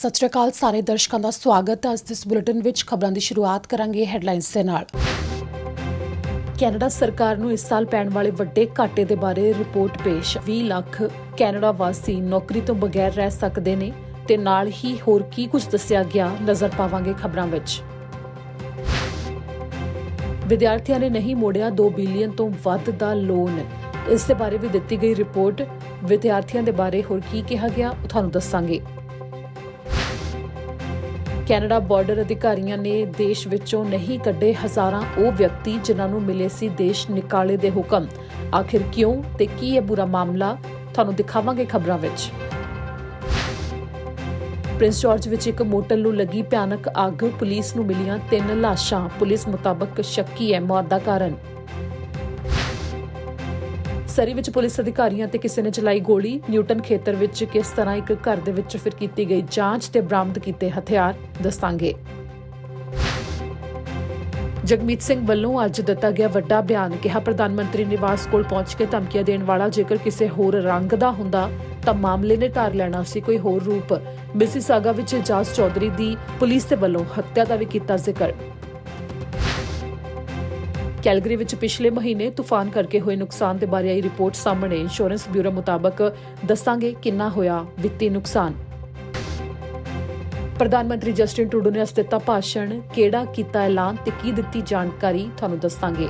ਸਤਿ ਸ਼੍ਰੀ ਅਕਾਲ ਸਾਰੇ ਦਰਸ਼ਕਾਂ ਦਾ ਸਵਾਗਤ ਹੈ। ਅੱਜ ਇਸ ਬੁਲੇਟਿਨ ਵਿੱਚ ਖਬਰਾਂ ਦੀ ਸ਼ੁਰੂਆਤ ਕਰਾਂਗੇ ਹੈਡਲਾਈਨਸ ਦੇ ਨਾਲ। ਕੈਨੇਡਾ ਸਰਕਾਰ ਨੂੰ ਇਸ ਸਾਲ ਪੈਣ ਵਾਲੇ ਵੱਡੇ ਘਾਟੇ ਦੇ ਬਾਰੇ ਰਿਪੋਰਟ ਪੇਸ਼। 20 ਲੱਖ ਕੈਨੇਡਾ ਵਾਸੀ ਨੌਕਰੀ ਤੋਂ ਬਗੈਰ ਰਹਿ ਸਕਦੇ ਨੇ ਤੇ ਨਾਲ ਹੀ ਹੋਰ ਕੀ ਕੁਝ ਦੱਸਿਆ ਗਿਆ ਨਜ਼ਰ ਪਾਵਾਂਗੇ ਖਬਰਾਂ ਵਿੱਚ। ਵਿਦਿਆਰਥੀਆਂ ਨੇ ਨਹੀਂ ਮੋੜਿਆ 2 ਬਿਲੀਅਨ ਤੋਂ ਵੱਧ ਦਾ ਲੋਨ। ਇਸ ਦੇ ਬਾਰੇ ਵੀ ਦਿੱਤੀ ਗਈ ਰਿਪੋਰਟ। ਵਿਦਿਆਰਥੀਆਂ ਦੇ ਬਾਰੇ ਹੋਰ ਕੀ ਕਿਹਾ ਗਿਆ ਉਹ ਤੁਹਾਨੂੰ ਦੱਸਾਂਗੇ। ਕੈਨੇਡਾ ਬਾਰਡਰ ਅਧਿਕਾਰੀਆਂ ਨੇ ਦੇਸ਼ ਵਿੱਚੋਂ ਨਹੀਂ ਕੱਢੇ ਹਜ਼ਾਰਾਂ ਉਹ ਵਿਅਕਤੀ ਜਿਨ੍ਹਾਂ ਨੂੰ ਮਿਲੇ ਸੀ ਦੇਸ਼ ਨਿਕਾਲੇ ਦੇ ਹੁਕਮ। ਆਖਿਰ ਕਿਉਂ ਤੇ ਕੀ ਇਹ ਬੁਰਾ ਮਾਮਲਾ, ਤੁਹਾਨੂੰ ਦਿਖਾਵਾਂਗੇ ਖਬਰਾਂ ਵਿੱਚ। ਪ੍ਰਿੰਸ ਜਾਰਜ ਵਿੱਚ ਇੱਕ ਮੋਟਲ ਨੂੰ ਲੱਗੀ ਭਿਆਨਕ ਅੱਗ। ਪੁਲਿਸ ਨੂੰ ਮਿਲੀਆਂ 3 ਲਾਸ਼ਾਂ। ਪੁਲਿਸ ਮੁਤਾਬਕ ਸ਼ੱਕੀ ਹੈ ਮੌਤ ਦਾ ਕਾਰਨ। ਸਰੀ ਵਿੱਚ ਪੁਲਿਸ ਅਧਿਕਾਰੀਆਂ ਤੇ ਕਿਸੇ ਨੇ ਚਲਾਈ ਗੋਲੀ। ਨਿਊਟਨ ਖੇਤਰ ਵਿੱਚ ਕਿਸ ਤਰ੍ਹਾਂ ਇੱਕ ਘਰ ਦੇ ਵਿੱਚ ਫਿਰ ਕੀਤੀ ਗਈ ਜਾਂਚ ਤੇ ਬਰਾਮਦ ਕੀਤੇ ਹਥਿਆਰ ਦੱਸਾਂਗੇ। ਜਗਮੀਤ ਸਿੰਘ ਵੱਲੋਂ ਅੱਜ ਦਿੱਤਾ ਗਿਆ ਵੱਡਾ ਬਿਆਨ। ਕਿਹਾ ਪ੍ਰਧਾਨ ਮੰਤਰੀ ਨਿਵਾਸ ਕੋਲ ਪਹੁੰਚ ਕੇ ਧਮਕੀਆਂ ਦੇਣ ਵਾਲਾ ਜੇਕਰ ਕਿਸੇ ਹੋਰ ਰੰਗ ਦਾ ਹੁੰਦਾ ਤਾਂ ਮਾਮਲੇ ਨੇ ਧਾਰ ਲੈਣਾ ਸੀ ਕੋਈ ਹੋਰ ਰੂਪ। ਮਿਸੀਸਾਗਾ ਵਿੱਚ ਇਜਾਜ਼ ਚੌਧਰੀ ਦੀ ਪੁਲਿਸ ਦੇ ਵੱਲੋਂ ਹੱਤਿਆ ਦਾ ਵੀ ਕੀਤਾ ਜ਼ਿਕਰ। ਕੈਲਗਰੀ ਵਿੱਚ ਪਿਛਲੇ ਮਹੀਨੇ ਤੂਫਾਨ ਕਰਕੇ ਹੋਏ ਨੁਕਸਾਨ ਦੇ ਬਾਰੇ ਆਈ ਰਿਪੋਰਟ ਸਾਹਮਣੇ। ਇੰਸ਼ੋਰੈਂਸ ਬਿਊਰੋ ਮੁਤਾਬਕ ਦੱਸਾਂਗੇ ਕਿੰਨਾ ਹੋਇਆ ਵਿੱਤੀ ਨੁਕਸਾਨ। ਪ੍ਰਧਾਨ ਮੰਤਰੀ ਜਸਟਿਨ ਟਰੂਡੋ ਨੇ ਅੱਜ ਦਿੱਤਾ ਭਾਸ਼ਣ। ਕਿਹੜਾ ਕੀਤਾ ਐਲਾਨ ਤੇ ਕੀ ਦਿੱਤੀ ਜਾਣਕਾਰੀ ਤੁਹਾਨੂੰ ਦੱਸਾਂਗੇ।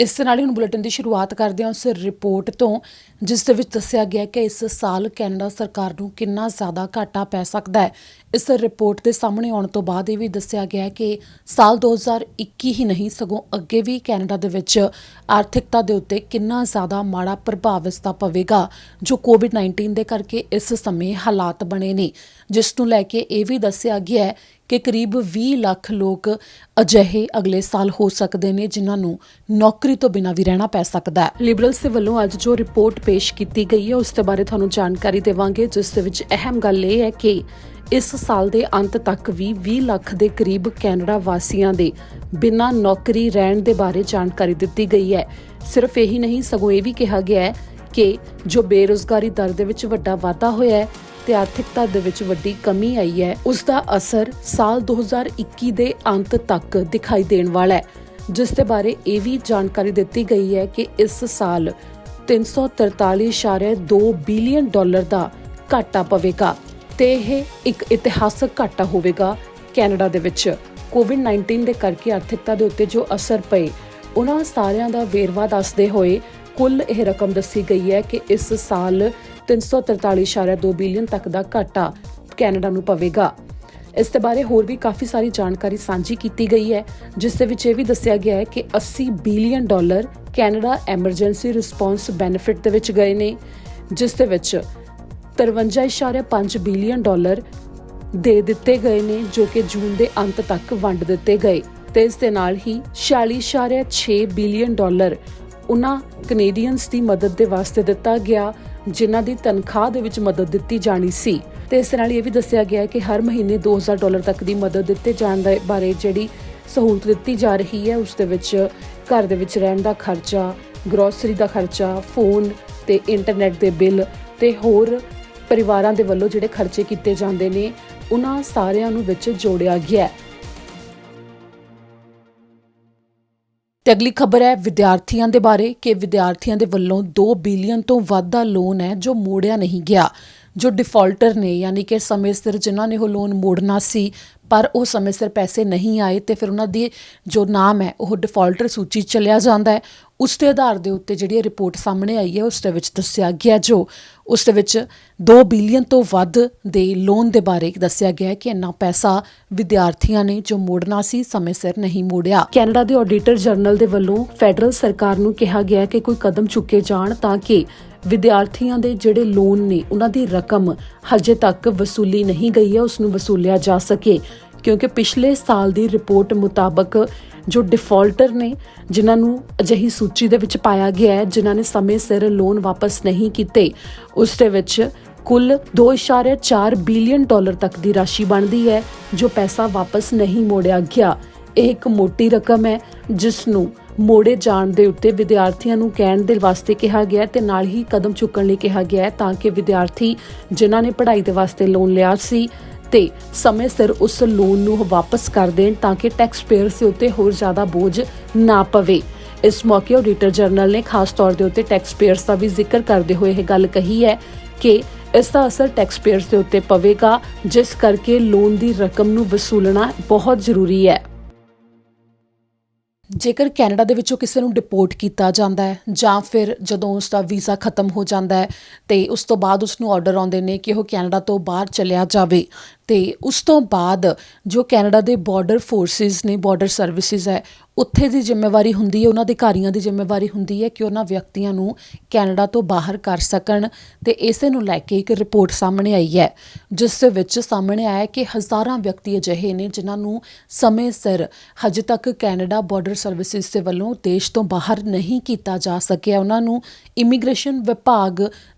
ਇਸ ਦੇ ਨਾਲ ਹੀ ਹੁਣ ਬੁਲੇਟਿਨ ਦੀ ਸ਼ੁਰੂਆਤ ਕਰਦੇ ਹਾਂ ਉਸ ਰਿਪੋਰਟ ਤੋਂ, ਜਿਸ ਦੇ ਵਿੱਚ ਦੱਸਿਆ ਗਿਆ ਕਿ ਇਸ ਸਾਲ ਕੈਨੇਡਾ ਸਰਕਾਰ ਨੂੰ ਕਿੰਨਾ ਜ਼ਿਆਦਾ ਘਾਟਾ ਪੈ ਸਕਦਾ ਹੈ। ਇਸ ਰਿਪੋਰਟ ਦੇ ਸਾਹਮਣੇ ਆਉਣ ਤੋਂ ਬਾਅਦ ਇਹ ਵੀ ਦੱਸਿਆ ਗਿਆ ਕਿ ਸਾਲ 2021 ਹੀ ਨਹੀਂ ਸਗੋਂ ਅੱਗੇ ਵੀ ਕੈਨੇਡਾ ਦੇ ਵਿੱਚ ਆਰਥਿਕਤਾ ਦੇ ਉੱਤੇ ਕਿੰਨਾ ਜ਼ਿਆਦਾ ਮਾੜਾ ਪ੍ਰਭਾਵ ਇਸ ਦਾ ਪਵੇਗਾ, ਜੋ ਕੋਵਿਡ-19 ਦੇ ਕਰਕੇ ਇਸ ਸਮੇਂ ਹਾਲਾਤ ਬਣੇ ਨੇ, ਜਿਸ ਨੂੰ ਲੈ ਕੇ ਇਹ ਵੀ ਦੱਸਿਆ ਗਿਆ ਹੈ ਕਿ ਕਰੀਬ 20 ਲੱਖ ਲੋਕ ਅਜਿਹੇ ਅਗਲੇ ਸਾਲ ਹੋ ਸਕਦੇ ਨੇ ਜਿਨ੍ਹਾਂ ਨੂੰ ਨੌਕਰੀ ਤੋਂ ਬਿਨਾਂ ਵੀ ਰਹਿਣਾ ਪੈ ਸਕਦਾ ਹੈ। ਲਿਬਰਲਸ ਦੇ ਵੱਲੋਂ ਅੱਜ ਜੋ ਰਿਪੋਰਟ ਪੇਸ਼ ਕੀਤੀ ਗਈ ਹੈ ਉਸ ਦੇ ਬਾਰੇ ਤੁਹਾਨੂੰ ਜਾਣਕਾਰੀ ਦੇਵਾਂਗੇ, ਜਿਸ ਦੇ ਵਿੱਚ ਅਹਿਮ ਗੱਲ ਇਹ ਹੈ ਕਿ ਇਸ ਸਾਲ ਦੇ ਅੰਤ ਤੱਕ ਵੀ 20 ਲੱਖ ਦੇ ਕਰੀਬ ਕੈਨੇਡਾ ਵਾਸੀਆਂ ਦੇ ਬਿਨਾਂ ਨੌਕਰੀ ਰਹਿਣ ਦੇ ਬਾਰੇ ਜਾਣਕਾਰੀ ਦਿੱਤੀ ਗਈ ਹੈ। ਸਿਰਫ ਇਹੀ ਨਹੀਂ ਸਗੋਂ ਇਹ ਵੀ ਕਿਹਾ ਗਿਆ ਹੈ ਕਿ ਜੋ ਬੇਰੁਜ਼ਗਾਰੀ ਦਰ ਦੇ ਵਿੱਚ ਵੱਡਾ ਵਾਧਾ ਹੋਇਆ ਹੈ ਤੇ ਆਰਥਿਕਤਾ ਦੇ ਵਿੱਚ ਵੱਡੀ ਕਮੀ ਆਈ ਹੈ, ਉਸ ਦਾ ਅਸਰ ਸਾਲ 2021 ਦੇ ਅੰਤ ਤੱਕ ਦਿਖਾਈ ਦੇਣ ਵਾਲਾ ਹੈ, ਜਿਸ ਦੇ ਬਾਰੇ ਇਹ ਵੀ ਜਾਣਕਾਰੀ ਦਿੱਤੀ ਗਈ ਹੈ ਕਿ ਇਸ ਸਾਲ 343.2 ਬਿਲੀਅਨ ਡਾਲਰ ਦਾ ਘਾਟਾ ਪਵੇਗਾ ਤੇ ਇਹ ਇੱਕ ਇਤਿਹਾਸਕ ਘਾਟਾ ਹੋਵੇਗਾ ਕੈਨੇਡਾ ਦੇ ਵਿੱਚ। ਕੋਵਿਡ-19 ਦੇ ਕਰਕੇ ਆਰਥਿਕਤਾ ਦੇ ਉੱਤੇ ਜੋ ਅਸਰ ਪਏ ਉਹਨਾਂ ਸਾਰਿਆਂ ਦਾ ਵੇਰਵਾ ਦੱਸਦੇ ਹੋਏ ਕੁੱਲ ਇਹ ਰਕਮ ਦੱਸੀ ਗਈ ਹੈ ਕਿ ਇਸ ਸਾਲ 343.2 ਬਿਲੀਅਨ ਤੱਕ ਦਾ ਘਾਟਾ ਕੈਨੇਡਾ ਨੂੰ ਪਵੇਗਾ। ਇਸ ਦੇ ਬਾਰੇ ਹੋਰ ਵੀ ਕਾਫੀ ਸਾਰੀ ਜਾਣਕਾਰੀ ਸਾਂਝੀ ਕੀਤੀ ਗਈ ਹੈ, ਜਿਸ ਦੇ ਵਿੱਚ ਇਹ ਵੀ ਦੱਸਿਆ ਗਿਆ ਹੈ ਕਿ 80 billion dollar Canada emergency response benefit ਦੇ ਵਿੱਚ ਗਏ ਨੇ, ਜਿਸ ਦੇ ਵਿੱਚ 53.5 ਬਿਲੀਅਨ ਡਾਲਰ ਦੇ ਦਿੱਤੇ ਗਏ ਨੇ ਜੋ ਕਿ ਜੂਨ ਦੇ ਅੰਤ ਤੱਕ ਵੰਡ ਦਿੱਤੇ ਗਏ ਤੇ ਇਸ ਦੇ ਨਾਲ ਹੀ 46.6 ਬਿਲੀਅਨ ਡਾਲਰ ਉਹਨਾਂ ਕੈਨੇਡੀਅਨਸ ਦੀ ਮਦਦ ਦੇ ਵਾਸਤੇ ਦਿੱਤਾ ਗਿਆ ਜਿਨ੍ਹਾਂ ਦੀ ਤਨਖਾਹ ਦੇ ਵਿੱਚ ਮਦਦ ਦਿੱਤੀ ਜਾਣੀ ਸੀ। ਤੇ ਇਸ ਨਾਲ ਇਹ ਵੀ ਦੱਸਿਆ ਗਿਆ ਕਿ ਹਰ ਮਹੀਨੇ 2000 ਡਾਲਰ ਤੱਕ ਦੀ ਮਦਦ ਦਿੱਤੇ ਜਾਣ ਦੇ ਬਾਰੇ ਜਿਹੜੀ ਸਹੂਲਤ ਦਿੱਤੀ ਜਾ ਰਹੀ ਹੈ, ਉਸ ਦੇ ਵਿੱਚ ਘਰ ਦੇ ਵਿੱਚ ਰਹਿਣ ਦਾ ਖਰਚਾ, ਗਰੋਸਰੀ ਦਾ ਖਰਚਾ, ਫੋਨ ਤੇ ਇੰਟਰਨੈਟ ਦੇ ਬਿੱਲ ਤੇ ਹੋਰ ਪਰਿਵਾਰਾਂ ਦੇ ਵੱਲੋਂ ਜਿਹੜੇ ਖਰਚੇ ਕੀਤੇ ਜਾਂਦੇ ਨੇ ਉਹਨਾਂ ਸਾਰਿਆਂ ਨੂੰ ਵਿੱਚ ਜੋੜਿਆ ਗਿਆ। ਤੇ ਅਗਲੀ ਖਬਰ ਹੈ ਵਿਦਿਆਰਥੀਆਂ ਦੇ ਬਾਰੇ ਕਿ ਵਿਦਿਆਰਥੀਆਂ ਦੇ ਵੱਲੋਂ 2 ਬਿਲੀਅਨ ਤੋਂ ਵੱਧ ਦਾ ਲੋਨ ਹੈ ਜੋ ਮੋੜਿਆ ਨਹੀਂ ਗਿਆ। ਜੋ ਡਿਫਾਲਟਰ ਨੇ ਯਾਨੀ ਕਿ ਸਮੇਂ ਸਿਰ ਜਿਨ੍ਹਾਂ ਨੇ ਉਹ ਲੋਨ ਮੋੜਨਾ ਸੀ ਪਰ ਉਹ ਸਮੇਂ ਸਿਰ ਪੈਸੇ ਨਹੀਂ ਆਏ ਤੇ ਫਿਰ ਉਹਨਾਂ ਦੀ ਜੋ ਨਾਮ ਹੈ ਉਹ ਡਿਫਾਲਟਰ ਸੂਚੀ ਚਲਿਆ ਜਾਂਦਾ ਹੈ। ਉਸ ਦੇ ਆਧਾਰ ਦੇ ਉੱਤੇ ਜਿਹੜੀ ਰਿਪੋਰਟ ਸਾਹਮਣੇ ਆਈ ਹੈ ਉਸ ਦੇ ਵਿੱਚ ਦੱਸਿਆ ਗਿਆ ਜੋ ਉਸ ਦੇ ਵਿੱਚ 2 ਬਿਲੀਅਨ ਤੋਂ ਵੱਧ ਦੇ ਲੋਨ ਦੇ ਬਾਰੇ ਦੱਸਿਆ ਗਿਆ ਕਿ ਇੰਨਾ ਪੈਸਾ ਵਿਦਿਆਰਥੀਆਂ ਨੇ ਜੋ ਮੋੜਨਾ ਸੀ ਸਮੇਂ ਸਿਰ ਨਹੀਂ ਮੋੜਿਆ। ਕੈਨੇਡਾ ਦੇ ਆਡੀਟਰ ਜਨਰਲ ਦੇ ਵੱਲੋਂ ਫੈਡਰਲ ਸਰਕਾਰ ਨੂੰ ਕਿਹਾ ਗਿਆ ਕਿ ਕੋਈ ਕਦਮ ਚੁੱਕੇ ਜਾਣ ਤਾਂ ਕਿ ਵਿਦਿਆਰਥੀਆਂ ਦੇ ਜਿਹੜੇ ਲੋਨ ਨੇ ਉਹਨਾਂ ਦੀ ਰਕਮ ਹਜੇ ਤੱਕ ਵਸੂਲੀ ਨਹੀਂ ਗਈ ਹੈ ਉਸ ਨੂੰ ਵਸੂਲਿਆ ਜਾ ਸਕੇ, ਕਿਉਂਕਿ ਪਿਛਲੇ ਸਾਲ ਦੀ ਰਿਪੋਰਟ ਮੁਤਾਬਕ ਜੋ ਡਿਫਾਲਟਰ ਨੇ ਜਿਨ੍ਹਾਂ ਨੂੰ ਅਜਿਹੀ ਸੂਚੀ ਦੇ ਵਿੱਚ ਪਾਇਆ ਗਿਆ ਹੈ ਜਿਨ੍ਹਾਂ ਨੇ ਸਮੇਂ ਸਿਰ ਲੋਨ ਵਾਪਸ ਨਹੀਂ ਕੀਤੇ, ਉਸ ਦੇ ਵਿੱਚ ਕੁੱਲ 2.4 ਬਿਲੀਅਨ ਡਾਲਰ ਤੱਕ ਦੀ ਰਾਸ਼ੀ ਬਣਦੀ ਹੈ ਜੋ ਪੈਸਾ ਵਾਪਸ ਨਹੀਂ ਮੋੜਿਆ ਗਿਆ। ਇਹ ਇੱਕ ਮੋਟੀ ਰਕਮ ਹੈ ਜਿਸ ਨੂੰ ਮੋੜੇ ਜਾਣ ਦੇ ਉੱਤੇ ਵਿਦਿਆਰਥੀਆਂ ਨੂੰ ਕਹਿਣ ਦੇ ਵਾਸਤੇ ਕਿਹਾ ਗਿਆ ਤੇ ਨਾਲ ਹੀ ਕਦਮ ਚੁੱਕਣ ਲਈ ਕਿਹਾ ਗਿਆ ਤਾਂ ਕਿ ਵਿਦਿਆਰਥੀ ਜਿਨ੍ਹਾਂ ਨੇ ਪੜ੍ਹਾਈ ਦੇ ਵਾਸਤੇ ਲੋਨ ਲਿਆ ਸੀ ਤੇ ਸਮੇਂ ਸਿਰ ਉਸ ਲੋਨ ਨੂੰ ਵਾਪਸ ਕਰ ਦੇਣ ਤਾਂ ਕਿ ਟੈਕਸ ਪੇਅਰਸ ਦੇ ਉੱਤੇ ਹੋਰ ਜ਼ਿਆਦਾ ਬੋਝ ਨਾ ਪਵੇ। ਇਸ ਮੌਕੇ ਆਡੀਟਰ ਜਨਰਲ ਨੇ ਖਾਸ ਤੌਰ ਦੇ ਉੱਤੇ ਟੈਕਸ ਪੇਅਰਸ ਦਾ ਵੀ ਜ਼ਿਕਰ ਕਰਦੇ ਹੋਏ ਇਹ ਗੱਲ ਕਹੀ ਹੈ ਕਿ ਇਸ ਦਾ ਅਸਰ ਟੈਕਸ ਪੇਅਰਸ ਦੇ ਉੱਤੇ ਪਵੇਗਾ, ਜਿਸ ਕਰਕੇ ਲੋਨ ਦੀ ਰਕਮ ਨੂੰ ਵਸੂਲਣਾ ਬਹੁਤ ਜ਼ਰੂਰੀ ਹੈ। ਜੇਕਰ ਕੈਨੇਡਾ ਦੇ ਵਿੱਚੋਂ ਕਿਸੇ ਨੂੰ ਡਿਪੋਰਟ ਕੀਤਾ ਜਾਂਦਾ ਹੈ ਜਾਂ ਫਿਰ ਜਦੋਂ ਉਸ ਦਾ ਵੀਜ਼ਾ ਖਤਮ ਹੋ ਜਾਂਦਾ ਹੈ ਤੇ ਉਸ ਤੋਂ ਬਾਅਦ ਉਸ ਨੂੰ ਆਰਡਰ ਆਉਂਦੇ ਨੇ ਕਿ ਉਹ ਕੈਨੇਡਾ ਤੋਂ ਬਾਹਰ ਚਲਿਆ ਜਾਵੇ ਤੇ ਉਸ ਤੋਂ ਬਾਅਦ ਜੋ ਕੈਨੇਡਾ ਦੇ ਬਾਰਡਰ ਫੋਰਸਿਸ ਨੇ, ਬਾਰਡਰ ਸਰਵਿਸਿਜ਼ ਹੈ, ਉੱਥੇ ਦੀ ਜ਼ਿੰਮੇਵਾਰੀ ਹੁੰਦੀ ਹੈ, ਉਹਨਾਂ ਅਧਿਕਾਰੀਆਂ ਦੀ ਜ਼ਿੰਮੇਵਾਰੀ ਹੁੰਦੀ ਹੈ ਕਿ ਉਹਨਾਂ ਵਿਅਕਤੀਆਂ ਨੂੰ ਕੈਨੇਡਾ ਤੋਂ ਬਾਹਰ ਕਰ ਸਕਣ। ਤੇ ਇਸੇ ਨੂੰ ਲੈ ਕੇ ਇੱਕ ਰਿਪੋਰਟ ਸਾਹਮਣੇ ਆਈ ਹੈ ਜਿਸ ਦੇ ਵਿੱਚ ਸਾਹਮਣੇ ਆਇਆ ਕਿ ਹਜ਼ਾਰਾਂ ਵਿਅਕਤੀ ਅਜਿਹੇ ਨੇ ਜਿਨ੍ਹਾਂ ਨੂੰ ਸਮੇਂ ਸਿਰ ਹਜੇ ਤੱਕ ਕੈਨੇਡਾ ਬਾਰਡਰ ਸਰਵਿਸਿਜ਼ ਦੇ ਵੱਲੋਂ ਦੇਸ਼ ਤੋਂ ਬਾਹਰ ਨਹੀਂ ਕੀਤਾ ਜਾ ਸਕਿਆ। ਉਹਨਾਂ ਨੂੰ ਇਮੀਗ੍ਰੇਸ਼ਨ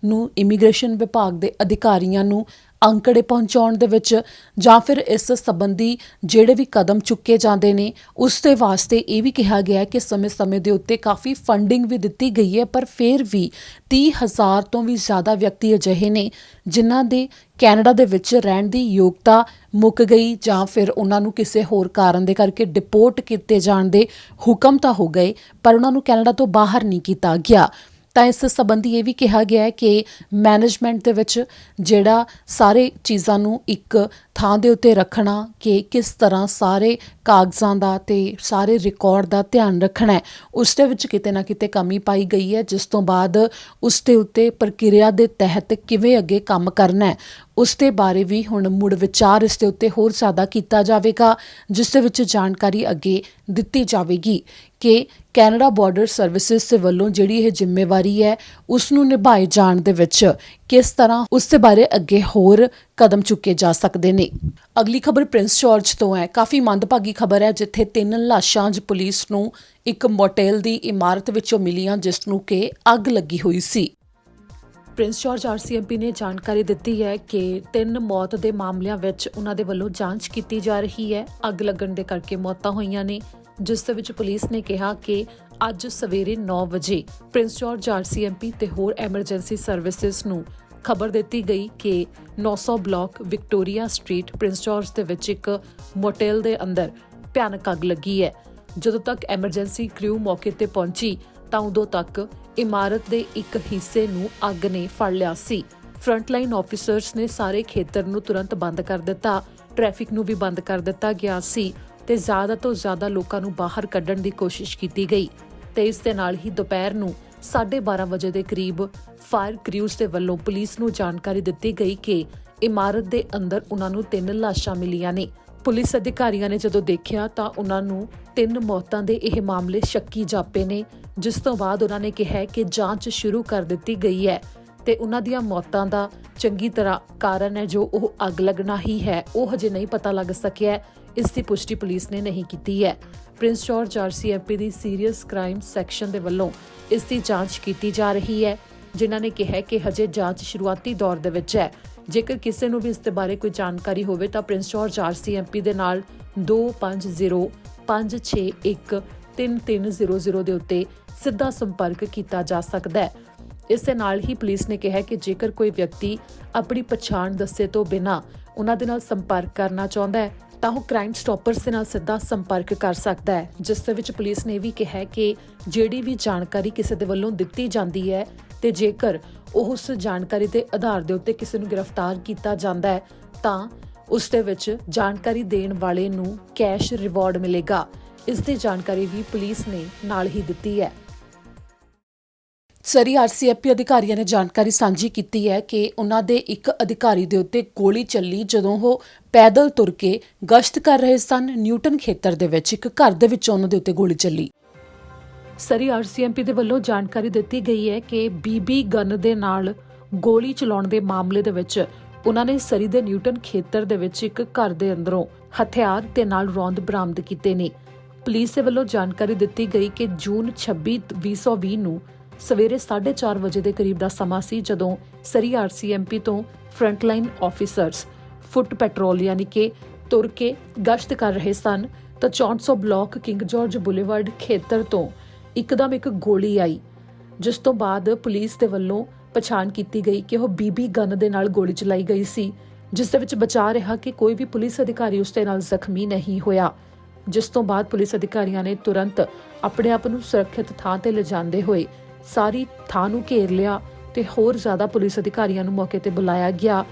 ਵਿਭਾਗ ਦੇ ਅਧਿਕਾਰੀਆਂ ਨੂੰ ਅੰਕੜੇ ਪਹੁੰਚਾਉਣ ਦੇ ਵਿੱਚ ਜਾਂ ਫਿਰ ਇਸ ਸੰਬੰਧੀ ਜਿਹੜੇ ਵੀ ਕਦਮ ਚੁੱਕੇ ਜਾਂਦੇ ਨੇ ਉਸ ਦੇ ਵਾਸਤੇ ਇਹ ਵੀ ਕਿਹਾ ਗਿਆ ਕਿ ਸਮੇਂ-ਸਮੇਂ ਦੇ ਉੱਤੇ ਕਾਫੀ ਫੰਡਿੰਗ ਵੀ ਦਿੱਤੀ ਗਈ ਹੈ, ਪਰ ਫਿਰ ਵੀ 30,000 ਤੋਂ ਵੀ ਜ਼ਿਆਦਾ ਵਿਅਕਤੀ ਅਜਿਹੇ ਨੇ ਜਿਨ੍ਹਾਂ ਦੇ ਕੈਨੇਡਾ ਦੇ ਵਿੱਚ ਰਹਿਣ ਦੀ ਯੋਗਤਾ ਮੁੱਕ ਗਈ ਜਾਂ ਫਿਰ ਉਹਨਾਂ ਨੂੰ ਕਿਸੇ ਹੋਰ ਕਾਰਨ ਦੇ ਕਰਕੇ ਡਿਪੋਰਟ ਕੀਤੇ ਜਾਣ ਦੇ ਹੁਕਮ ਤਾਂ ਹੋ ਗਏ ਪਰ ਉਹਨਾਂ ਨੂੰ ਕੈਨੇਡਾ ਤੋਂ ਬਾਹਰ ਨਹੀਂ ਕੀਤਾ ਗਿਆ। ਤਾਂ ਇਸ ਸੰਬੰਧੀ ਇਹ ਵੀ ਕਿਹਾ ਗਿਆ ਹੈ ਕਿ ਮੈਨੇਜਮੈਂਟ ਦੇ ਵਿੱਚ ਜਿਹੜਾ ਸਾਰੇ ਚੀਜ਼ਾਂ ਨੂੰ ਇੱਕ ਥਾਂ ਦੇ ਉੱਤੇ ਰੱਖਣਾ ਕਿ ਕਿਸ ਤਰ੍ਹਾਂ ਸਾਰੇ ਕਾਗਜ਼ਾਂ ਦਾ ਤੇ ਸਾਰੇ ਰਿਕਾਰਡ ਦਾ ਧਿਆਨ ਰੱਖਣਾ ਹੈ, ਉਸ ਦੇ ਵਿੱਚ ਕਿਤੇ ਨਾ ਕਿਤੇ ਕਮੀ ਪਾਈ ਗਈ ਹੈ, ਜਿਸ ਤੋਂ ਬਾਅਦ ਉਸ ਦੇ ਉੱਤੇ ਪ੍ਰਕਿਰਿਆ ਦੇ ਤਹਿਤ ਕਿਵੇਂ ਅੱਗੇ ਕੰਮ ਕਰਨਾ ਹੈ ਉਸ ਦੇ ਬਾਰੇ ਵੀ ਹੁਣ ਮੁੜ ਵਿਚਾਰ ਇਸ ਦੇ ਉੱਤੇ ਹੋਰ ਜ਼ਿਆਦਾ ਕੀਤਾ ਜਾਵੇਗਾ, ਜਿਸ ਦੇ ਵਿੱਚ ਜਾਣਕਾਰੀ ਅੱਗੇ ਦਿੱਤੀ ਜਾਵੇਗੀ ਕਿ ਕੈਨੇਡਾ ਬਾਰਡਰ ਸਰਵਿਸਿਜ਼ ਦੇ ਵੱਲੋਂ ਜਿਹੜੀ ਇਹ ਜ਼ਿੰਮੇਵਾਰੀ ਹੈ ਉਸ ਨੂੰ ਨਿਭਾਏ ਜਾਣ ਦੇ ਵਿੱਚ ਕਿਸ ਤਰ੍ਹਾਂ ਉਸ ਦੇ ਬਾਰੇ ਅੱਗੇ ਹੋਰ ਕਦਮ ਚੁੱਕੇ ਜਾ ਸਕਦੇ ਨੇ। ਅਗਲੀ ਖਬਰ ਪ੍ਰਿੰਸ ਜਾਰਜ ਤੋਂ ਹੈ। ਕਾਫੀ ਮੰਦਭਾਗੀ ਖਬਰ ਹੈ ਜਿੱਥੇ 3 ਲਾਸ਼ਾਂ ਅੱਜ ਪੁਲਿਸ ਨੂੰ ਇੱਕ ਮੋਟੇਲ ਦੀ ਇਮਾਰਤ ਵਿੱਚੋਂ ਮਿਲੀਆਂ ਜਿਸ ਨੂੰ ਕਿ ਅੱਗ ਲੱਗੀ ਹੋਈ ਸੀ। ਪ੍ਰਿੰਸ ਜਾਰਜ RCMP ਨੇ ਜਾਣਕਾਰੀ ਦਿੱਤੀ ਹੈ ਕਿ 3 ਮੌਤ ਦੇ ਮਾਮਲਿਆਂ ਵਿੱਚ ਉਹਨਾਂ ਦੇ ਵੱਲੋਂ ਜਾਂਚ ਕੀਤੀ ਜਾ ਰਹੀ ਹੈ। ਅੱਗ ਲੱਗਣ ਦੇ ਕਰਕੇ ਮੌਤਾਂ ਹੋਈਆਂ ਨੇ, ਜਿਸ ਦੇ ਵਿੱਚ ਪੁਲਿਸ ਨੇ ਕਿਹਾ ਕਿ ਅੱਜ ਸਵੇਰੇ 9 ਵਜੇ ਪ੍ਰਿੰਸ ਜਾਰਜ RCMP ਤੇ ਹੋਰ ਐਮਰਜੈਂਸੀ ਸਰਵਿਸਿਜ਼ ਨੂੰ ਖਬਰ ਦਿੱਤੀ ਗਈ ਕਿ 900 block Victoria street Prince George ਦੇ ਵਿੱਚ ਇੱਕ ਮੋਟੇਲ ਦੇ ਅੰਦਰ ਭਿਆਨਕ ਅੱਗ ਲੱਗੀ ਹੈ। ਜਦੋਂ ਤੱਕ ਐਮਰਜੈਂਸੀ ਕ੍ਰਿਊ ਮੌਕੇ ਤੇ ਪਹੁੰਚੀ ਤਾਂ ਉਦੋਂ ਤੱਕ ਇਮਾਰਤ ਦੇ ਇੱਕ ਹਿੱਸੇ ਨੂੰ ਅੱਗ ਨੇ ਫੜ ਲਿਆ ਸੀ। ਫਰੰਟਲਾਈਨ ਆਫੀਸਰਸ ਨੇ ਸਾਰੇ ਖੇਤਰ ਨੂੰ ਤੁਰੰਤ ਬੰਦ ਕਰ ਦਿੱਤਾ, ਟ੍ਰੈਫਿਕ ਨੂੰ ਵੀ ਬੰਦ ਕਰ ਦਿੱਤਾ ਗਿਆ ਸੀ ਤੇ ਜ਼ਿਆਦਾ ਤੋਂ ਜ਼ਿਆਦਾ ਲੋਕਾਂ ਨੂੰ ਬਾਹਰ ਕੱਢਣ ਦੀ ਕੋਸ਼ਿਸ਼ ਕੀਤੀ ਗਈ ਤੇ ਇਸ ਦੇ ਨਾਲ ਹੀ ਦੁਪਹਿਰ ਨੂੰ 12:30 ਵਜੇ ਦੇ ਕਰੀਬ ਫਾਇਰ ਕ੍ਰਿਊਜ਼ ਦੇ ਵੱਲੋਂ ਪੁਲਿਸ ਨੂੰ ਜਾਣਕਾਰੀ ਦਿੱਤੀ ਗਈ ਕਿ ਇਮਾਰਤ ਦੇ ਅੰਦਰ ਉਹਨਾਂ ਨੂੰ 3 ਲਾਸ਼ਾਂ ਮਿਲੀਆਂ ਨੇ। ਪੁਲਿਸ ਅਧਿਕਾਰੀਆਂ ਨੇ ਜਦੋਂ ਦੇਖਿਆ ਤਾਂ ਉਹਨਾਂ ਨੂੰ 3 ਮੌਤਾਂ ਦੇ ਇਹ ਮਾਮਲੇ ਸ਼ੱਕੀ ਜਾਪੇ ਨੇ, ਜਿਸ ਤੋਂ ਬਾਅਦ ਉਹਨਾਂ ਨੇ ਕਿਹਾ ਕਿ ਜਾਂਚ ਸ਼ੁਰੂ ਕਰ ਦਿੱਤੀ ਗਈ ਹੈ ਤੇ ਉਹਨਾਂ ਦੀਆਂ ਮੌਤਾਂ ਦਾ ਚੰਗੀ ਤਰ੍ਹਾਂ ਕਾਰਨ ਹੈ ਜੋ ਉਹ ਅੱਗ ਲੱਗਣਾ ਹੀ ਹੈ ਉਹ ਹਜੇ ਨਹੀਂ ਪਤਾ ਲੱਗ ਸਕਿਆ। ਇਸ ਦੀ ਪੁਸ਼ਟੀ ਪੁਲਿਸ ਨੇ ਨਹੀਂ ਕੀਤੀ ਹੈ। ਪ੍ਰਿੰਸ ਜਾਰਜ RCMP ਦੀ ਸੀਰੀਅਸ ਕ੍ਰਾਈਮ ਸੈਕਸ਼ਨ ਦੇ ਵੱਲੋਂ ਇਸ ਦੀ ਜਾਂਚ ਕੀਤੀ ਜਾ ਰਹੀ ਹੈ, ਜਿਨ੍ਹਾਂ ਨੇ ਕਿਹਾ ਕਿ ਹਜੇ ਜਾਂਚ ਸ਼ੁਰੂਆਤੀ ਦੌਰ ਦੇ ਵਿੱਚ ਹੈ। ਜੇਕਰ ਕਿਸੇ ਨੂੰ ਵੀ ਇਸ ਦੇ ਬਾਰੇ ਕੋਈ ਜਾਣਕਾਰੀ ਹੋਵੇ ਤਾਂ ਪ੍ਰਿੰਸ ਜਾਰਜ RCMP ਦੇ ਨਾਲ 2505613300 ਦੇ ਉੱਤੇ ਸਿੱਧਾ ਸੰਪਰਕ ਕੀਤਾ ਜਾ ਸਕਦਾ ਹੈ। ਇਸ ਦੇ ਨਾਲ ਹੀ ਪੁਲਿਸ ਨੇ ਕਿਹਾ ਕਿ ਜੇਕਰ ਕੋਈ ਵਿਅਕਤੀ ਆਪਣੀ ਪਛਾਣ ਦੱਸੇ ਤੋਂ ਬਿਨਾਂ ਉਹਨਾਂ ਦੇ ਨਾਲ ਸੰਪਰਕ ਕਰਨਾ ਚਾਹੁੰਦਾ ਹੈ ਤਾਂ ਉਹ ਕ੍ਰਾਈਮ ਸਟਾਪਰਸ ਦੇ ਨਾਲ ਸਿੱਧਾ ਸੰਪਰਕ ਕਰ ਸਕਦਾ ਹੈ, ਜਿਸ ਦੇ ਵਿੱਚ ਪੁਲਿਸ ਨੇ ਵੀ ਕਿਹਾ ਕਿ ਜਿਹੜੀ ਵੀ ਜਾਣਕਾਰੀ ਕਿਸੇ ਦੇ ਵੱਲੋਂ ਦਿੱਤੀ ਜਾਂਦੀ ਹੈ ਤੇ ਜੇਕਰ ਉਹ ਉਸ ਜਾਣਕਾਰੀ ਦੇ ਆਧਾਰ ਦੇ ਉੱਤੇ ਕਿਸੇ ਨੂੰ ਗ੍ਰਿਫਤਾਰ ਕੀਤਾ ਜਾਂਦਾ ਹੈ ਤਾਂ ਉਸ ਦੇ ਵਿੱਚ ਜਾਣਕਾਰੀ ਦੇਣ ਵਾਲੇ ਨੂੰ ਕੈਸ਼ ਰਿਵਾਰਡ ਮਿਲੇਗਾ। ਇਸ ਦੀ ਜਾਣਕਾਰੀ ਵੀ ਪੁਲਿਸ ਨੇ ਨਾਲ ਹੀ ਦਿੱਤੀ ਹੈ। ਸਰੀ RCMP ਅਧਿਕਾਰੀਆਂ ਨੇ ਜਾਣਕਾਰੀ ਸਾਂਝੀ ਕੀਤੀ ਹੈ ਕਿ ਉਹਨਾਂ ਦੇ ਇੱਕ ਅਧਿਕਾਰੀ ਦੇ ਉੱਤੇ ਗੋਲੀ ਚੱਲੀ ਜਦੋਂ ਉਹ ਪੈਦਲ ਤੁਰ ਕੇ ਗਸ਼ਤ ਕਰ ਰਹੇ ਸਨ। ਨਿਊਟਨ ਖੇਤਰ ਦੇ ਵਿੱਚ ਇੱਕ ਘਰ ਦੇ ਵਿੱਚ ਉਹਨਾਂ ਦੇ ਉੱਤੇ ਗੋਲੀ ਚੱਲੀ। ਸਰੀ RCMP ਦੇ ਵੱਲੋਂ ਜਾਣਕਾਰੀ ਦਿੱਤੀ ਗਈ ਹੈ ਕਿ BB ਗਨ ਦੇ ਨਾਲ ਗੋਲੀ ਚਲਾਉਣ ਦੇ ਮਾਮਲੇ ਦੇ ਵਿੱਚ ਉਹਨਾਂ ਨੇ ਸਰੀ ਦੇ ਨਿਊਟਨ ਖੇਤਰ ਦੇ ਵਿੱਚ ਇੱਕ ਘਰ ਦੇ ਅੰਦਰੋਂ ਹਥਿਆਰ ਤੇ ਨਾਲ ਰੌਂਦ ਬਰਾਮਦ ਕੀਤੇ ਨੇ। ਪੁਲਿਸ ਦੇ ਵੱਲੋਂ ਜਾਣਕਾਰੀ ਦਿੱਤੀ ਗਈ ਕਿ ਜੂਨ 26, 2020 ਨੂੰ ਸਵੇਰੇ 4:30 ਵਜੇ ਦੇ ਕਰੀਬ ਦਾ ਸਮਾਂ ਸੀ ਜਦੋਂ ਸਰੀ RCMP ਤੋਂ ਫਰੰਟਲਾਈਨ ਆਫੀਸਰਸ ਫੁੱਟ ਪੈਟਰੋਲ ਯਾਨੀ ਕਿ ਤੁਰ ਕੇ ਗਸ਼ਤ ਕਰ ਰਹੇ ਸਨ ਤਾਂ 400 ਬਲਾਕ ਕਿੰਗ ਜਾਰਜ ਬੁਲੇਵਾਰਡ ਖੇਤਰ ਤੋਂ ਇੱਕਦਮ ਇੱਕ ਗੋਲੀ ਆਈ, ਜਿਸ ਤੋਂ ਬਾਅਦ ਪੁਲਿਸ ਦੇ ਵੱਲੋਂ ਪਛਾਣ ਕੀਤੀ ਗਈ ਕਿ ਉਹ BB ਗਨ ਦੇ ਨਾਲ ਗੋਲੀ ਚਲਾਈ ਗਈ ਸੀ, ਜਿਸ ਦੇ ਵਿੱਚ ਬਚਾ ਰਿਹਾ ਕਿ ਕੋਈ ਵੀ ਪੁਲਿਸ ਅਧਿਕਾਰੀ ਉਸ ਦੇ ਨਾਲ ਜ਼ਖਮੀ ਨਹੀਂ ਹੋਇਆ। ਜਿਸ ਤੋਂ ਬਾਅਦ ਪੁਲਿਸ ਅਧਿਕਾਰੀਆਂ ਨੇ ਤੁਰੰਤ ਆਪਣੇ ਆਪ ਨੂੰ ਸੁਰੱਖਿਅਤ ਥਾਂ ਤੇ ਲਿਜਾਂਦੇ ਹੋਏ ਸਾਰੀ ਥਾਂ ਨੂੰ ਘੇਰ ਲਿਆ ਤੇ ਹੋਰ ਜ਼ਿਆਦਾ ਪੁਲਿਸ ਅਧਿਕਾਰੀਆਂ ਨੂੰ ਮੌਕੇ ਤੇ ਬੁਲਾਇਆ ਗਿਆ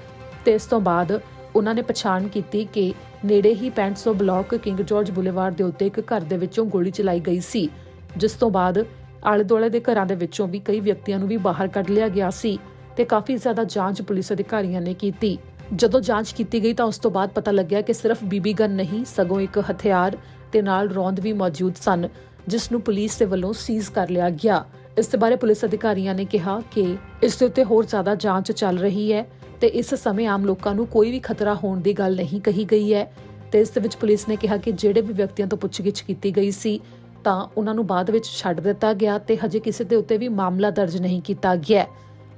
ਤੇ ਇਸ ਤੋਂ ਬਾਅਦ ਉਹਨਾਂ ਨੇ ਪਛਾਣ ਕੀਤੀ ਕਿ ਨੇੜੇ ਹੀ 6500 ਬਲਾਕ ਕਿੰਗ ਜਾਰਜ ਬੁਲੇਵਾਰਡ ਦੇ ਉੱਤੇ ਇੱਕ ਘਰ ਦੇ ਵਿੱਚੋਂ ਗੋਲੀ ਚਲਾਈ ਗਈ ਸੀ, ਜਿਸ ਤੋਂ ਬਾਅਦ ਆਲੇ ਦੁਆਲੇ ਦੇ ਘਰਾਂ ਦੇ ਵਿੱਚੋਂ ਵੀ ਕਈ ਵਿਅਕਤੀਆਂ ਨੂੰ ਵੀ ਬਾਹਰ ਕੱਢ ਲਿਆ ਗਿਆ ਸੀ ਤੇ ਕਾਫੀ ਜ਼ਿਆਦਾ ਜਾਂਚ ਪੁਲਿਸ ਅਧਿਕਾਰੀਆਂ ਨੇ ਕੀਤੀ। ਜਦੋਂ ਜਾਂਚ ਕੀਤੀ ਗਈ ਤਾਂ ਉਸ ਤੋਂ ਬਾਅਦ ਪਤਾ ਲੱਗਿਆ ਕਿ ਸਿਰਫ BB ਗਨ ਨਹੀਂ ਸਗੋਂ ਇੱਕ ਹਥਿਆਰ ਤੇ ਨਾਲ ਰੌਂਦ ਵੀ ਮੌਜੂਦ ਸਨ, ਜਿਸ ਨੂੰ ਪੁਲਿਸ ਦੇ ਵੱਲੋਂ ਸੀਜ਼ ਕਰ ਲਿਆ ਗਿਆ। ਇਸ ਦੇ ਬਾਰੇ ਪੁਲਿਸ ਅਧਿਕਾਰੀਆਂ ਨੇ ਕਿਹਾ ਕਿ ਇਸ ਦੇ ਉੱਤੇ ਹੋਰ ਜ਼ਿਆਦਾ ਜਾਂਚ ਚੱਲ ਰਹੀ ਹੈ ਤੇ ਇਸ ਸਮੇਂ ਆਮ ਲੋਕਾਂ ਨੂੰ ਕੋਈ ਵੀ ਖਤਰਾ ਹੋਣ ਦੀ ਗੱਲ ਨਹੀਂ ਕਹੀ ਗਈ ਹੈ ਤੇ ਇਸ ਦੇ ਵਿੱਚ ਪੁਲਿਸ ਨੇ ਕਿਹਾ ਕਿ ਜਿਹੜੇ ਵੀ ਵਿਅਕਤੀਆਂ ਤੋਂ ਪੁੱਛਗਿੱਛ ਕੀਤੀ ਗਈ ਸੀ ਤਾਂ ਉਹਨਾਂ ਨੂੰ ਬਾਅਦ ਵਿੱਚ ਛੱਡ ਦਿੱਤਾ ਗਿਆ ਤੇ ਹਜੇ ਕਿਸੇ ਦੇ ਉੱਤੇ ਵੀ ਮਾਮਲਾ ਦਰਜ ਨਹੀਂ ਕੀਤਾ ਗਿਆ।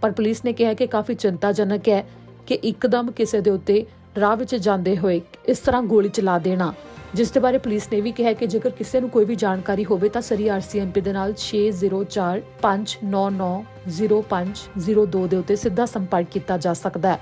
ਪਰ ਪੁਲਿਸ ਨੇ ਕਿਹਾ ਕਿ ਕਾਫੀ ਚਿੰਤਾਜਨਕ ਹੈ ਕਿ ਇੱਕਦਮ ਕਿਸੇ ਦੇ ਉੱਤੇ ਰਾਹ ਵਿੱਚ ਜਾਂਦੇ ਹੋਏ ਇਸ ਤਰ੍ਹਾਂ ਗੋਲੀ ਚਲਾ ਦੇਣਾ, ਜਿਸ ਦੇ ਬਾਰੇ ਪੁਲਿਸ ਨੇ ਵੀ ਕਿਹਾ ਕਿ ਜੇਕਰ ਕਿਸੇ ਨੂੰ ਕੋਈ ਵੀ ਜਾਣਕਾਰੀ ਹੋਵੇ ਤਾਂ ਸਰੀ RCMP ਦੇ ਨਾਲ 6045990502 ਦੇ ਉੱਤੇ ਸਿੱਧਾ ਸੰਪਰਕ ਕੀਤਾ ਜਾ ਸਕਦਾ ਹੈ।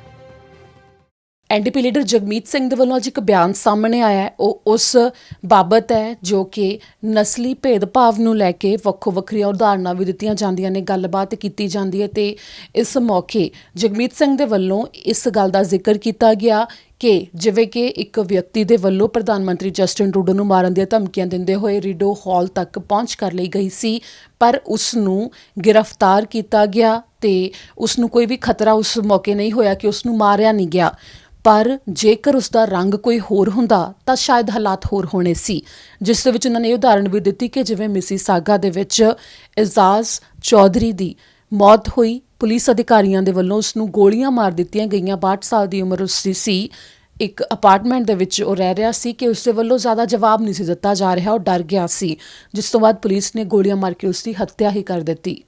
NDP ਲੀਡਰ ਜਗਮੀਤ ਸਿੰਘ ਦੇ ਵੱਲੋਂ ਅੱਜ ਇੱਕ ਬਿਆਨ ਸਾਹਮਣੇ ਆਇਆ ਹੈ। ਉਹ ਉਸ ਬਾਬਤ ਹੈ ਜੋ ਕਿ ਨਸਲੀ ਭੇਦਭਾਵ ਨੂੰ ਲੈ ਕੇ ਵੱਖੋ ਵੱਖਰੀਆਂ ਉਦਾਹਰਨਾਂ ਵੀ ਦਿੱਤੀਆਂ ਜਾਂਦੀਆਂ ਨੇ, ਗੱਲਬਾਤ ਕੀਤੀ ਜਾਂਦੀ ਹੈ ਤੇ ਇਸ ਮੌਕੇ ਜਗਮੀਤ ਸਿੰਘ ਦੇ ਵੱਲੋਂ ਇਸ ਗੱਲ ਦਾ ਜ਼ਿਕਰ ਕੀਤਾ ਗਿਆ ਕਿ ਜਿਵੇਂ ਕਿ ਇੱਕ ਵਿਅਕਤੀ ਦੇ ਵੱਲੋਂ ਪ੍ਰਧਾਨ ਮੰਤਰੀ ਜਸਟਿਨ ਟਰੂਡੋ ਨੂੰ ਮਾਰਨ ਦੀਆਂ ਧਮਕੀਆਂ ਦਿੰਦੇ ਹੋਏ ਰੀਡੋ ਹਾਲ ਤੱਕ ਪਹੁੰਚ ਕਰ ਲਈ ਗਈ ਸੀ, ਪਰ ਉਸ ਨੂੰ ਗ੍ਰਿਫਤਾਰ ਕੀਤਾ ਗਿਆ ਤੇ ਉਸ ਨੂੰ ਕੋਈ ਵੀ ਖਤਰਾ ਉਸ ਮੌਕੇ ਨਹੀਂ ਹੋਇਆ ਕਿ ਉਸ ਨੂੰ ਮਾਰਿਆ ਨਹੀਂ ਗਿਆ। ਪਰ ਜੇਕਰ ਉਸ ਦਾ ਰੰਗ ਕੋਈ ਹੋਰ ਹੁੰਦਾ ਤਾਂ ਸ਼ਾਇਦ ਹਾਲਾਤ ਹੋਰ ਹੋਣੇ ਸੀ, ਜਿਸ ਦੇ ਵਿੱਚ ਉਹਨਾਂ ਨੇ ਇਹ ਉਦਾਹਰਣ ਵੀ ਦਿੱਤੀ ਕਿ ਜਿਵੇਂ ਮਿਸੀਸਾਗਾ ਦੇ ਵਿੱਚ ਇਜ਼ਾਜ਼ ਚੌਧਰੀ ਦੀ ਮੌਤ ਹੋਈ, ਪੁਲਿਸ ਅਧਿਕਾਰੀਆਂ ਦੇ ਵੱਲੋਂ ਉਸ ਨੂੰ ਗੋਲੀਆਂ ਮਾਰ ਦਿੱਤੀਆਂ ਗਈਆਂ। 62 ਸਾਲ ਦੀ ਉਮਰ ਉਸ ਦੀ ਸੀ, ਇੱਕ ਅਪਾਰਟਮੈਂਟ ਦੇ ਵਿੱਚ ਉਹ ਰਹਿ ਰਿਹਾ ਸੀ ਕਿ ਉਸ ਦੇ ਵੱਲੋਂ ਜ਼ਿਆਦਾ ਜਵਾਬ ਨਹੀਂ ਸੀ ਦਿੱਤਾ ਜਾ ਰਿਹਾ, ਉਹ ਡਰ ਗਿਆ ਸੀ, ਜਿਸ ਤੋਂ ਬਾਅਦ ਪੁਲਿਸ ਨੇ ਗੋਲੀਆਂ ਮਾਰ ਕੇ ਉਸ ਦੀ ਹੱਤਿਆ ਹੀ ਕਰ ਦਿੱਤੀ।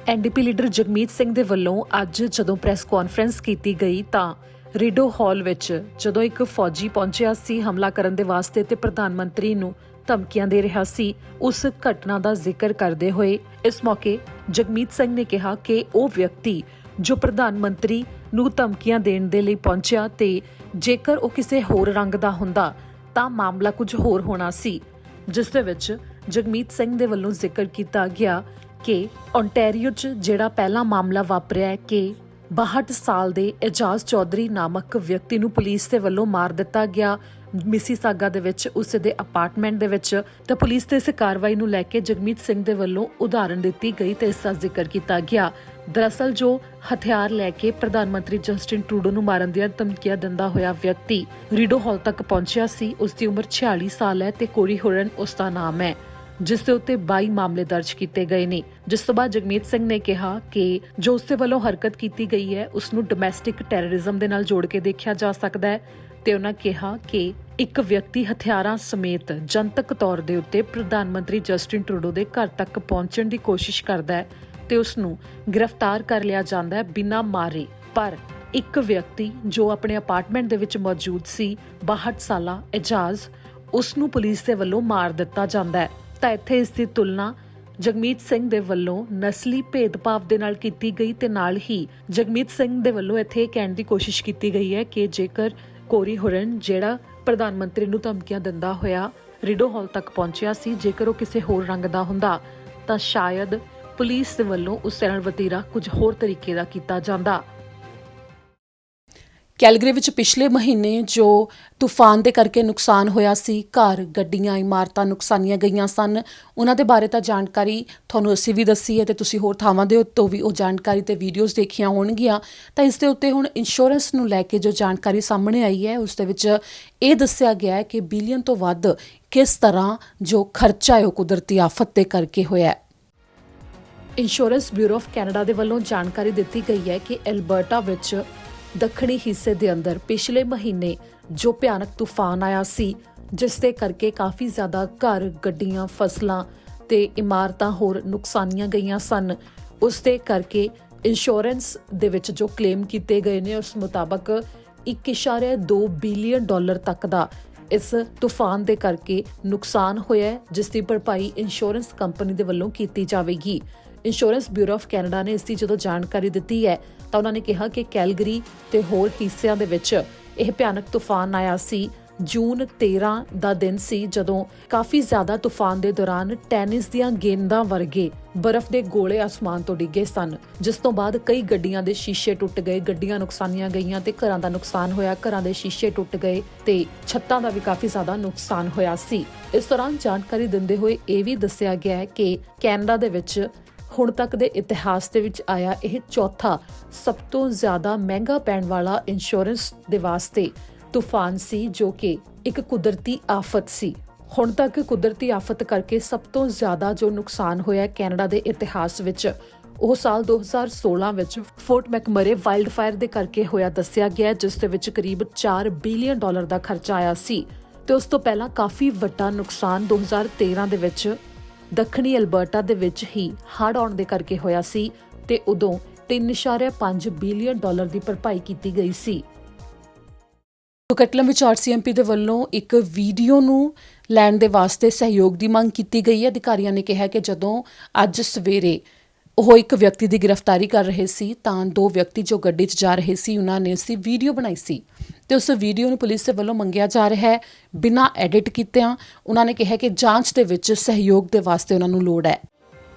NDP ਲੀਡਰ ਜਗਮੀਤ ਸਿੰਘ ਦੇ ਵੱਲੋਂ ਅੱਜ ਜਦੋਂ ਪ੍ਰੈਸ ਕਾਨਫਰੰਸ ਕੀਤੀ ਗਈ ਤਾਂ ਰੀਡੋ ਹਾਲ ਵਿੱਚ ਜਦੋਂ ਇੱਕ ਫੌਜੀ ਪਹੁੰਚਿਆ ਸੀ ਹਮਲਾ ਕਰਨ ਦੇ ਵਾਸਤੇ ਤੇ ਪ੍ਰਧਾਨ ਮੰਤਰੀ ਨੂੰ ਧਮਕੀਆਂ ਦੇ ਰਿਹਾ ਸੀ, ਉਸ ਘਟਨਾ ਦਾ ਜ਼ਿਕਰ ਕਰਦੇ ਹੋਏ ਇਸ ਮੌਕੇ ਜਗਮੀਤ ਸਿੰਘ ਨੇ ਕਿਹਾ ਕਿ ਉਹ ਵਿਅਕਤੀ ਜੋ ਪ੍ਰਧਾਨ ਮੰਤਰੀ ਨੂੰ ਧਮਕੀਆਂ ਦੇਣ ਦੇ ਲਈ ਪਹੁੰਚਿਆ ਤੇ ਜੇਕਰ ਉਹ ਕਿਸੇ ਹੋਰ ਰੰਗ ਦਾ ਹੁੰਦਾ ਤਾਂ ਮਾਮਲਾ ਕੁਝ ਹੋਰ ਹੋਣਾ ਸੀ, ਜਿਸ ਦੇ ਵਿੱਚ ਜਗਮੀਤ ਸਿੰਘ ਦੇ ਵੱਲੋਂ ਜ਼ਿਕਰ ਕੀਤਾ ਗਿਆ ਕਿ ਓਨਟਾਰੀਓ 'ਚ ਜਿਹੜਾ ਪਹਿਲਾ ਮਾਮਲਾ ਵਾਪਰਿਆ ਹੈ ਕਿ 62 ਸਾਲ ਦੇ ਇਜ਼ਾਜ਼ ਚੌਧਰੀ ਨਾਮਕ ਵਿਅਕਤੀ ਨੂੰ ਪੁਲਿਸ ਦੇ ਵੱਲੋਂ ਮਾਰ ਦਿੱਤਾ ਗਿਆ ਮਿਸੀਸਾਗਾ ਦੇ ਵਿੱਚ ਉਸ ਦੇ ਅਪਾਰਟਮੈਂਟ ਦੇ ਵਿੱਚ, ਤਾਂ ਪੁਲਿਸ ਤੇ ਇਸ ਕਾਰਵਾਈ ਨੂੰ ਲੈ ਕੇ ਜਗਮੀਤ ਸਿੰਘ ਦੇ ਵੱਲੋਂ ਉਦਾਹਰਣ ਦਿੱਤੀ ਗਈ ਤੇ ਇਸ ਦਾ ਜ਼ਿਕਰ ਕੀਤਾ ਗਿਆ। ਦਰਅਸਲ ਜੋ ਹਥਿਆਰ ਲੈ ਕੇ ਪ੍ਰਧਾਨ ਮੰਤਰੀ ਜਸਟਿਨ ਟਰੂਡੋ ਨੂੰ ਮਾਰਨ ਦੀਆਂ ਧਮਕੀਆਂ ਦਿੰਦਾ ਹੋਇਆ ਵਿਅਕਤੀ ਰੀਡੋ ਹਾਲ ਤੱਕ ਪਹੁੰਚਿਆ ਸੀ, ਉਸ ਦੀ ਉਮਰ 46 ਸਾਲ ਹੈ ਤੇ ਕੋਰੀ ਹੁਰਨ ਉਸ ਦਾ ਨਾਮ ਹੈ, ਜਿਸ ਦੇ ਉੱਤੇ 22 ਮਾਮਲੇ ਦਰਜ ਕੀਤੇ ਗਏ ਨੇ। ਜਿਸ ਤੋਂ ਬਾਅਦ ਜਗਮੀਤ ਸਿੰਘ ਨੇ ਕਿਹਾ ਕਿ ਜੋ ਉਸ ਦੇ ਵੱਲੋਂ ਹਰਕਤ ਕੀਤੀ ਗਈ ਹੈ ਉਸ ਨੂੰ ਡੋਮੈਸਟਿਕ ਟੈਰਰਿਜ਼ਮ ਦੇ ਨਾਲ ਜੋੜ ਕੇ ਦੇਖਿਆ ਜਾ ਸਕਦਾ ਹੈ ਤੇ ਉਹਨਾਂ ਕਿਹਾ ਕਿ ਇੱਕ ਵਿਅਕਤੀ ਹਥਿਆਰਾਂ ਸਮੇਤ ਜਨਤਕ ਤੌਰ ਦੇ ਉੱਤੇ ਪ੍ਰਧਾਨ ਮੰਤਰੀ ਜਸਟਿਨ ਟਰੂਡੋ ਦੇ ਘਰ ਤੱਕ ਪਹੁੰਚਣ ਦੀ ਕੋਸ਼ਿਸ਼ ਕਰਦਾ ਹੈ ਤੇ ਉਸ ਨੂੰ ਗ੍ਰਿਫਤਾਰ ਕਰ ਲਿਆ ਜਾਂਦਾ ਹੈ ਬਿਨਾਂ ਮਾਰੇ, ਪਰ ਇੱਕ ਵਿਅਕਤੀ ਜੋ ਆਪਣੇ ਅਪਾਰਟਮੈਂਟ ਦੇ ਵਿੱਚ ਮੌਜੂਦ ਸੀ 62 ਸਾਲਾ ਇਜ਼ਾਜ਼, ਉਸ ਨੂੰ ਪੁਲਿਸ ਦੇ ਵੱਲੋਂ ਮਾਰ ਦਿੱਤਾ ਜਾਂਦਾ ਹੈ। ਤਾਂ ਇੱਥੇ ਇਸ ਦੀ ਤੁਲਨਾ ਜਗਮੀਤ ਸਿੰਘ ਦੇ ਵੱਲੋਂ ਨਸਲੀ ਭੇਦਭਾਵ ਦੇ ਨਾਲ ਕੀਤੀ ਗਈ ਤੇ ਨਾਲ ਹੀ ਜਗਮੀਤ ਸਿੰਘ ਦੇ ਵੱਲੋਂ ਇੱਥੇ ਇਹ ਕਹਿਣ ਦੀ ਕੋਸ਼ਿਸ਼ ਕੀਤੀ ਗਈ ਹੈ ਕਿ ਜੇਕਰ ਕੋਰੀ ਹੁਰਨ ਜਿਹੜਾ ਪ੍ਰਧਾਨ ਮੰਤਰੀ ਨੂੰ ਧਮਕੀਆਂ ਦਿੰਦਾ ਹੋਇਆ ਰੀਡੋ ਹਾਲ ਤੱਕ ਪਹੁੰਚਿਆ ਸੀ, ਜੇਕਰ ਉਹ ਕਿਸੇ ਹੋਰ ਰੰਗ ਦਾ ਹੁੰਦਾ ਤਾਂ ਸ਼ਾਇਦ ਪੁਲਿਸ ਦੇ ਵੱਲੋਂ ਉਸ ਨਾਲ ਵਤੀਰਾ ਕੁਝ ਹੋਰ ਤਰੀਕੇ ਦਾ ਕੀਤਾ ਜਾਂਦਾ। ਕੈਲਗਰੀ ਵਿੱਚ ਪਿਛਲੇ ਮਹੀਨੇ ਜੋ ਤੂਫਾਨ ਦੇ ਕਰਕੇ ਨੁਕਸਾਨ ਹੋਇਆ ਸੀ, ਘਰ, ਗੱਡੀਆਂ, ਇਮਾਰਤਾਂ ਨੁਕਸਾਨੀਆਂ ਗਈਆਂ ਸਨ, ਉਹਨਾਂ ਦੇ ਬਾਰੇ ਤਾਂ ਜਾਣਕਾਰੀ ਤੁਹਾਨੂੰ ਅਸੀਂ ਵੀ ਦੱਸੀ ਹੈ ਤੇ ਤੁਸੀਂ ਹੋਰ ਥਾਵਾਂ ਦੇ ਉੱਤੋਂ ਵੀ ਉਹ ਜਾਣਕਾਰੀ ਤੇ ਵੀਡੀਓਜ਼ ਦੇਖੀਆਂ ਹੋਣਗੀਆਂ। ਤਾਂ ਇਸ ਦੇ ਉੱਤੇ ਹੁਣ ਇੰਸ਼ੋਰੈਂਸ ਨੂੰ ਲੈ ਕੇ ਜੋ ਜਾਣਕਾਰੀ ਸਾਹਮਣੇ ਆਈ ਹੈ ਉਸ ਦੇ ਵਿੱਚ ਇਹ ਦੱਸਿਆ ਗਿਆ ਹੈ ਕਿ ਬਿਲੀਅਨ ਤੋਂ ਵੱਧ ਕਿਸ ਤਰ੍ਹਾਂ ਜੋ ਖਰਚਾ ਹੈ ਉਹ ਕੁਦਰਤੀ ਆਫਤ ਦੇ ਕਰਕੇ ਹੋਇਆ ਹੈ। ਇੰਸ਼ੋਰੈਂਸ ਬਿਊਰੋ ਆਫ ਕੈਨੇਡਾ ਦੇ ਵੱਲੋਂ ਜਾਣਕਾਰੀ ਦਿੱਤੀ ਗਈ ਹੈ ਕਿ ਐਲਬਰਟਾ ਵਿੱਚ ਦੱਖਣੀ ਹਿੱਸੇ ਦੇ ਅੰਦਰ ਪਿਛਲੇ ਮਹੀਨੇ ਜੋ ਭਿਆਨਕ ਤੂਫਾਨ ਆਇਆ ਸੀ, ਜਿਸ ਦੇ ਕਰਕੇ ਕਾਫੀ ਜ਼ਿਆਦਾ ਘਰ, ਗੱਡੀਆਂ, ਫਸਲਾਂ ਤੇ ਇਮਾਰਤਾਂ ਹੋਰ ਨੁਕਸਾਨੀਆਂ ਗਈਆਂ ਸਨ। ਉਸ ਦੇ ਕਰਕੇ ਇੰਸ਼ੋਰੈਂਸ ਦੇ ਵਿੱਚ ਜੋ ਕਲੇਮ ਕੀਤੇ ਗਏ ਨੇ ਉਸ ਮੁਤਾਬਕ $1.2 ਬਿਲੀਅਨ ਤੱਕ ਦਾ ਇਸ ਤੂਫਾਨ ਦੇ ਕਰਕੇ ਨੁਕਸਾਨ ਹੋਇਆ ਹੈ, ਜਿਸ ਦੀ ਭਰਪਾਈ ਇੰਸ਼ੋਰੈਂਸ ਕੰਪਨੀ ਦੇ ਵੱਲੋਂ ਕੀਤੀ ਜਾਵੇਗੀ। ਇੰਸ਼ੋਰੈਂਸ ਬਿਊਰੋ ਆਫ ਕੈਨੇਡਾ ਨੇ ਇਸ ਦੀ ਜਦੋਂ ਜਾਣਕਾਰੀ ਦਿੱਤੀ ਹੈ ਤਾਂ ਉਹਨਾਂ ਨੇ ਕਿਹਾ ਕਿ ਕੈਲਗਰੀ ਤੇ ਹੋਰ ਹਿੱਸਿਆਂ ਦੇ ਵਿੱਚ ਇਹ ਭਿਆਨਕ ਤੂਫਾਨ ਆਇਆ ਸੀ। ਜੂਨ 13 ਦਾ ਦਿਨ ਸੀ ਜਦੋਂ ਕਾਫੀ ਜ਼ਿਆਦਾ ਤੂਫਾਨ ਦੇ ਦੌਰਾਨ ਟੈਨਿਸ ਦੀਆਂ ਗੇਂਦਾਂ ਵਰਗੇ ਬਰਫ਼ ਦੇ ਗੋਲੇ ਆਸਮਾਨ ਤੋਂ ਡਿੱਗੇ ਸਨ, ਜਿਸ ਤੋਂ ਬਾਅਦ ਕਈ ਗੱਡੀਆਂ ਦੇ ਸ਼ੀਸ਼ੇ ਟੁੱਟ ਗਏ, ਗੱਡੀਆਂ ਨੁਕਸਾਨੀਆਂ ਗਈਆਂ ਤੇ ਘਰਾਂ ਦਾ ਨੁਕਸਾਨ ਹੋਇਆ, ਘਰਾਂ ਦੇ ਸ਼ੀਸ਼ੇ ਟੁੱਟ ਗਏ ਤੇ ਛੱਤਾਂ ਦਾ ਵੀ ਕਾਫੀ ਜ਼ਿਆਦਾ ਨੁਕਸਾਨ ਹੋਇਆ ਸੀ। ਇਸ ਦੌਰਾਨ ਜਾਣਕਾਰੀ ਦਿੰਦੇ ਹੋਏ ਇਹ ਵੀ ਦੱਸਿਆ ਗਿਆ ਹੈ ਕਿ ਕੈਨੇਡਾ ਦੇ ਵਿੱਚ ਹੁਣ ਤੱਕ ਦੇ ਇਤਿਹਾਸ ਦੇ ਵਿੱਚ ਆਇਆ ਇਹ ਚੌਥਾ ਸਭ ਤੋਂ ਜ਼ਿਆਦਾ ਮਹਿੰਗਾ ਪੈਣ ਵਾਲਾ ਇੰਸ਼ੋਰੈਂਸ ਦੇ ਵਾਸਤੇ ਤੂਫਾਨ ਸੀ, ਜੋ ਕਿ ਇੱਕ ਕੁਦਰਤੀ ਆਫਤ ਸੀ। ਹੁਣ ਤੱਕ ਕੁਦਰਤੀ ਆਫਤ ਕਰਕੇ ਸਭ ਤੋਂ ਜ਼ਿਆਦਾ ਜੋ ਨੁਕਸਾਨ ਹੋਇਆ ਕੈਨੇਡਾ ਦੇ ਇਤਿਹਾਸ ਵਿੱਚ ਉਹ ਸਾਲ 2016 ਵਿੱਚ ਫੋਰਟ ਮੈਕਮਰੇ ਵਾਈਲਡ ਫਾਇਰ ਦੇ ਕਰਕੇ ਹੋਇਆ ਦੱਸਿਆ ਗਿਆ, ਜਿਸ ਦੇ ਵਿੱਚ ਕਰੀਬ $4 ਬਿਲੀਅਨ ਦਾ ਖਰਚਾ ਆਇਆ ਸੀ। ਤੇ ਉਸ ਤੋਂ ਪਹਿਲਾਂ ਕਾਫੀ ਵੱਡਾ ਨੁਕਸਾਨ 2013 ਦੇ ਵਿੱਚ ਦੱਖਣੀ ਅਲਬਰਟਾ ਦੇ ਵਿੱਚ ਹੀ ਹੜ੍ਹ ਆਉਣ ਦੇ ਕਰਕੇ ਹੋਇਆ ਸੀ ਤੇ ਉਦੋਂ $3.5 ਬਿਲੀਅਨ ਦੀ ਭਰਪਾਈ ਕੀਤੀ ਗਈ ਸੀ। ਕੋਕਟਲਮ ਵਿੱਚ RCMP ਦੇ ਵੱਲੋਂ ਇੱਕ ਵੀਡੀਓ ਨੂੰ ਲੈਣ ਦੇ ਵਾਸਤੇ ਸਹਿਯੋਗ ਦੀ ਮੰਗ ਕੀਤੀ ਗਈ ਹੈ। ਅਧਿਕਾਰੀਆਂ ਨੇ ਕਿਹਾ ਕਿ ਜਦੋਂ ਅੱਜ ਸਵੇਰੇ ਉਹ ਇੱਕ ਵਿਅਕਤੀ ਦੀ ਗ੍ਰਿਫਤਾਰੀ ਕਰ ਰਹੇ ਸੀ ਤਾਂ ਦੋ ਵਿਅਕਤੀ ਜੋ ਗੱਡੀ 'ਚ ਜਾ ਰਹੇ ਸੀ ਉਹਨਾਂ ਨੇ ਉਸਦੀ ਵੀਡੀਓ ਬਣਾਈ ਸੀ ਤੇ ਉਸ ਵੀਡੀਓ ਨੂੰ ਪੁਲਿਸ ਦੇ ਵੱਲੋਂ ਮੰਗਿਆ ਜਾ ਰਿਹਾ ਹੈ ਬਿਨਾਂ ਐਡਿਟ ਕੀਤਿਆਂ। ਉਹਨਾਂ ਨੇ ਕਿਹਾ ਕਿ ਜਾਂਚ ਦੇ ਵਿੱਚ ਸਹਿਯੋਗ ਦੇ ਵਾਸਤੇ ਉਹਨਾਂ ਨੂੰ ਲੋੜ ਹੈ।